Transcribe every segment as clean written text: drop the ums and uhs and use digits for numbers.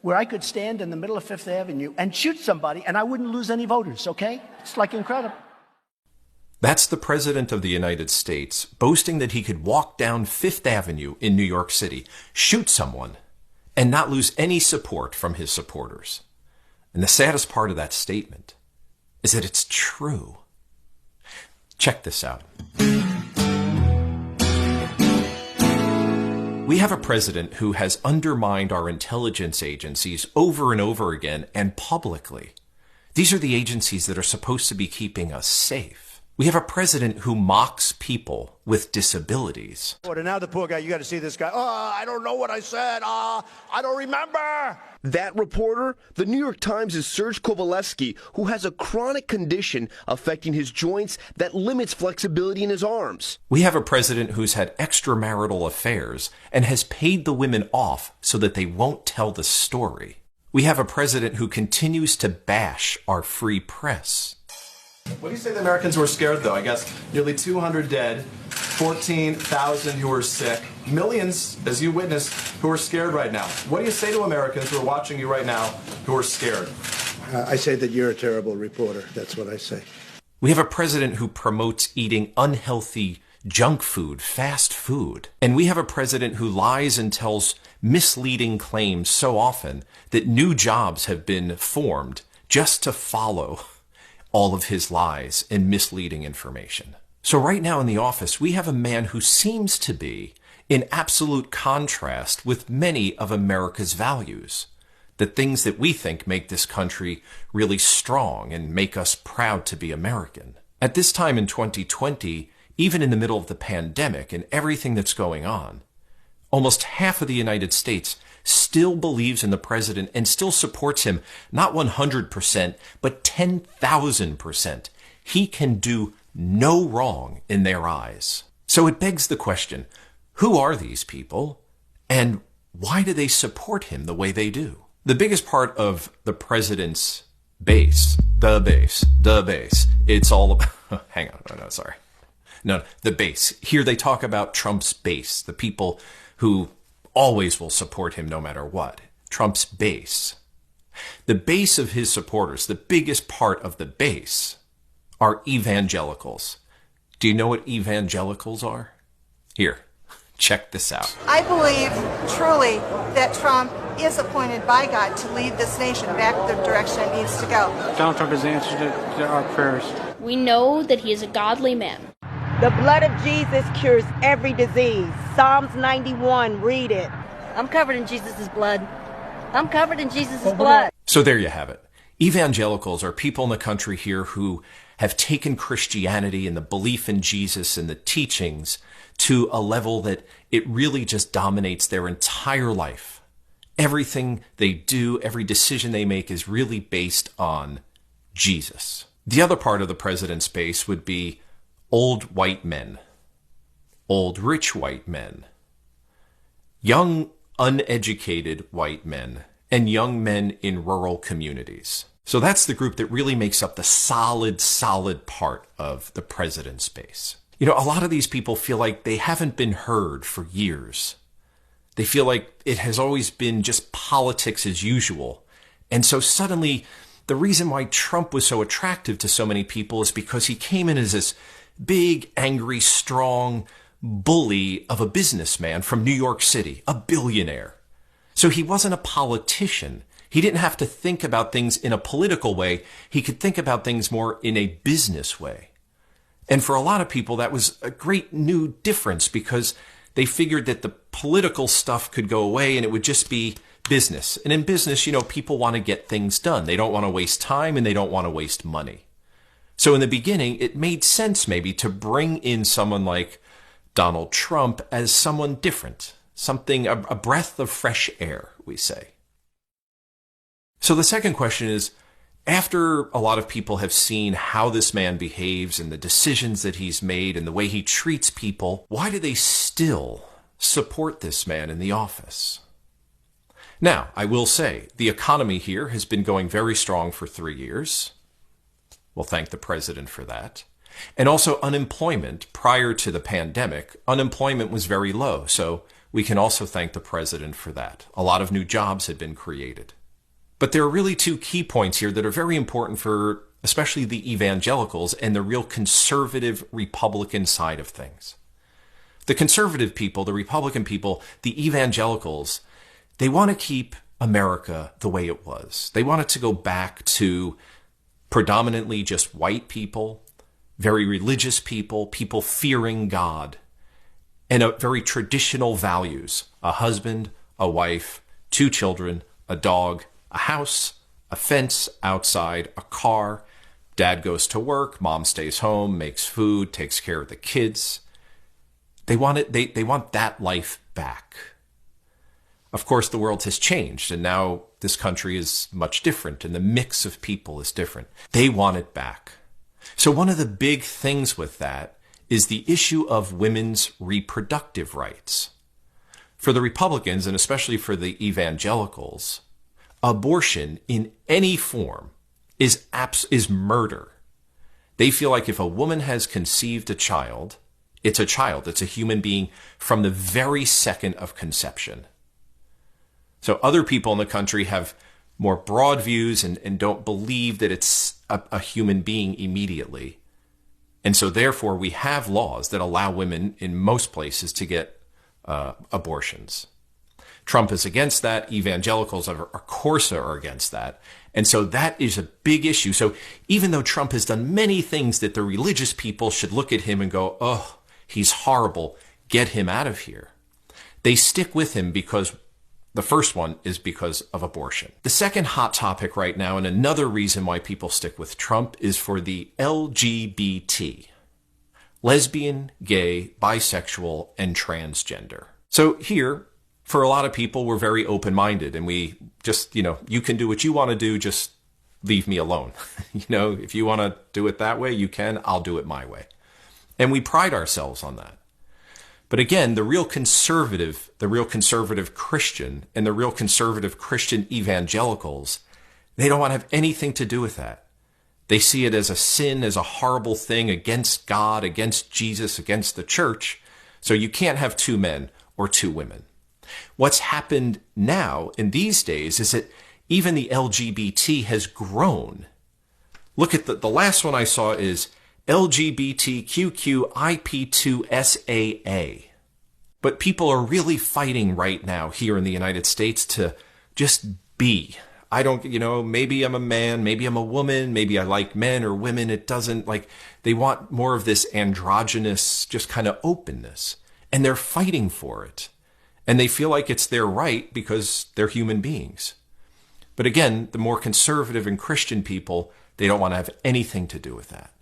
where I could stand in the middle of Fifth Avenue and shoot somebody and I wouldn't lose any voters, okay? It's like incredible. That's the President of the United States boasting that he could walk down Fifth Avenue in New York City, shoot someone, and not lose any support from his supporters. And the saddest part of that statement is that it's true. Check this out. We have a president who has undermined our intelligence agencies over and over again and publicly. These are the agencies that are supposed to be keeping us safe. We have a president who mocks people with disabilities. Now the poor guy, you got to see this guy. Oh, I don't know what I said. I don't remember. That reporter, the New York Times' Serge Kovaleski, who has a chronic condition affecting his joints that limits flexibility in his arms. We have a president who's had extramarital affairs and has paid the women off so that they won't tell the story. We have a president who continues to bash our free press. What do you say the Americans were scared, though? I guess nearly 200 dead, 14,000 who are sick, millions, as you witnessed, who are scared right now. What do you say to Americans who are watching you right now who are scared? I say that you're a terrible reporter. That's what I say. We have a president who promotes eating unhealthy junk food, fast food. And we have a president who lies and tells misleading claims so often that new jobs have been formed just to follow all of his lies and misleading information. So right now in the office, we have a man who seems to be in absolute contrast with many of America's values, the things that we think make this country really strong and make us proud to be American. At this time in 2020, even in the middle of the pandemic and everything that's going on, almost half of the United States still believes in the president and still supports him, not 100%, but 10,000%. He can do no wrong in their eyes. So it begs the question, who are these people and why do they support him the way they do? The biggest part of the president's base, it's all about, hang on, the base. Here they talk about Trump's base, the people who always will support him no matter what. Trump's base. The base of his supporters, the biggest part of the base, are evangelicals. Do you know what evangelicals are? Here, check this out. I believe truly that Trump is appointed by God to lead this nation back the direction it needs to go. Donald Trump has answered to our prayers. We know that he is a godly man. The blood of Jesus cures every disease. Psalms 91, read it. I'm covered in Jesus' blood. I'm covered in Jesus' blood. So there you have it. Evangelicals are people in the country here who have taken Christianity and the belief in Jesus and the teachings to a level that it really just dominates their entire life. Everything they do, every decision they make is really based on Jesus. The other part of the president's base would be old white men, old rich white men, young uneducated white men, and young men in rural communities. So that's the group that really makes up the solid part of the president's base. You know, a lot of these people feel like they haven't been heard for years. They feel like it has always been just politics as usual. And so suddenly, the reason why Trump was so attractive to so many people is because he came in as this big, angry, strong bully of a businessman from New York City, a billionaire. So he wasn't a politician. He didn't have to think about things in a political way. He could think about things more in a business way. And for a lot of people, that was a great new difference because they figured that the political stuff could go away and it would just be business. And in business, you know, people want to get things done. They don't want to waste time and they don't want to waste money. So in the beginning, it made sense maybe to bring in someone like Donald Trump as someone different, something, a breath of fresh air, we say. So the second question is, after a lot of people have seen how this man behaves and the decisions that he's made and the way he treats people, why do they still support this man in the office? Now, I will say, the economy here has been going very strong for 3 years. We'll thank the president for that. And also unemployment, prior to the pandemic, unemployment was very low. So we can also thank the president for that. A lot of new jobs had been created. But there are really two key points here that are very important for especially the evangelicals and the real conservative Republican side of things. The conservative people, the Republican people, the evangelicals, they want to keep America the way it was. They want it to go back to predominantly just white people, very religious people, people fearing God, and very traditional values: a husband, a wife, 2 children, a dog, a house, a fence outside, a car. Dad goes to work, mom stays home, makes food, takes care of the kids. They want it. They want that life back. Of course, the world has changed, and now this country is much different, and the mix of people is different. They want it back. So one of the big things with that is the issue of women's reproductive rights. For the Republicans, and especially for the evangelicals, abortion in any form is murder. They feel like if a woman has conceived a child, it's a human being from the very second of conception. So other people in the country have more broad views and don't believe that it's a human being immediately. And so therefore we have laws that allow women in most places to get abortions. Trump is against that. Evangelicals, of course, are against that. And so that is a big issue. So even though Trump has done many things that the religious people should look at him and go, oh, he's horrible, get him out of here, they stick with him because the first one is because of abortion. The second hot topic right now, and another reason why people stick with Trump, is for the LGBT: lesbian, gay, bisexual, and transgender. So here, for a lot of people, we're very open-minded, and we just, you can do what you want to do, just leave me alone. If you want to do it that way, you can. I'll do it my way. And we pride ourselves on that. But again, the real conservative Christian and the real conservative Christian evangelicals, they don't want to have anything to do with that. They see it as a sin, as a horrible thing against God, against Jesus, against the church. So you can't have 2 men or 2 women. What's happened now in these days is that even the LGBT has grown. Look at the last one I saw is LGBTQQIP2SAA. But people are really fighting right now here in the United States to just be. I don't, maybe I'm a man, maybe I'm a woman, maybe I like men or women. It doesn't, they want more of this androgynous, just kind of openness. And they're fighting for it. And they feel like it's their right because they're human beings. But again, the more conservative and Christian people, they don't want to have anything to do with that.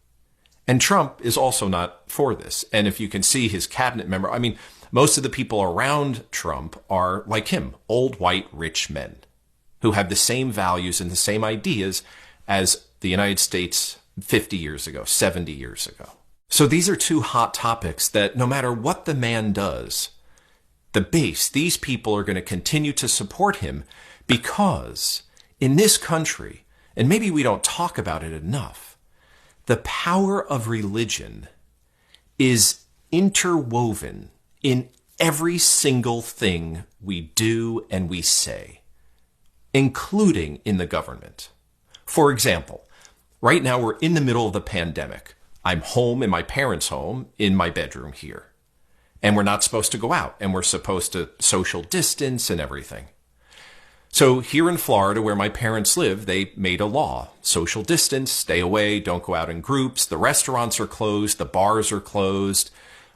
And Trump is also not for this. And if you can see his cabinet member, most of the people around Trump are like him, old, white, rich men who have the same values and the same ideas as the United States 50 years ago, 70 years ago. So these are 2 hot topics that no matter what the man does, the base, these people are going to continue to support him because in this country, and maybe we don't talk about it enough, the power of religion is interwoven in every single thing we do and we say, including in the government. For example, right now we're in the middle of the pandemic. I'm home in my parents' home in my bedroom here. And we're not supposed to go out, and we're supposed to social distance and everything. So here in Florida, where my parents live, they made a law. Social distance, stay away, don't go out in groups. The restaurants are closed, the bars are closed.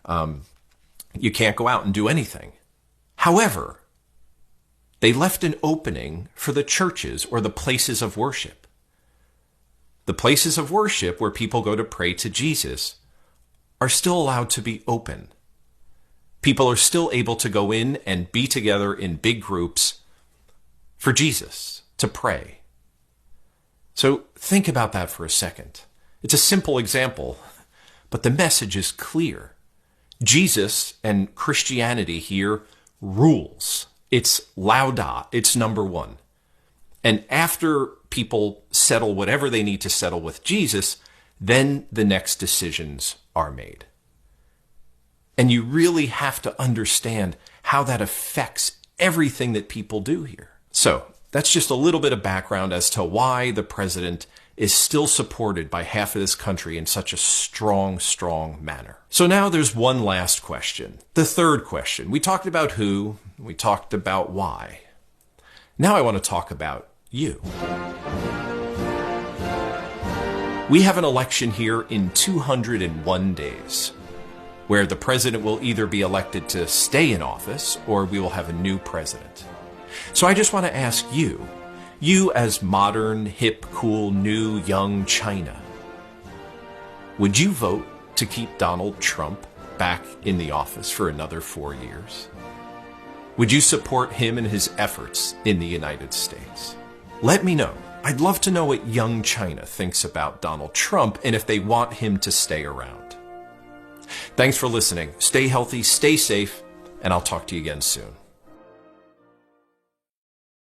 You can't go out and do anything. However, they left an opening for the churches or the places of worship. The places of worship where people go to pray to Jesus are still allowed to be open. People are still able to go in and be together in big groups for Jesus, to pray. So think about that for a second. It's a simple example, but the message is clear. Jesus and Christianity here rules. It's lauda. It's number 1. And after people settle whatever they need to settle with Jesus, then the next decisions are made. And you really have to understand how that affects everything that people do here. So that's just a little bit of background as to why the president is still supported by half of this country in such a strong, strong manner. So now there's one last question. The third question. We talked about who, we talked about why. Now I want to talk about you. We have an election here in 201 days, where the president will either be elected to stay in office or we will have a new president. So I just want to ask you as modern, hip, cool, new, young China, would you vote to keep Donald Trump back in the office for another 4 years? Would you support him and his efforts in the United States? Let me know. I'd love to know what young China thinks about Donald Trump and if they want him to stay around. Thanks for listening. Stay healthy, stay safe, and I'll talk to you again soon.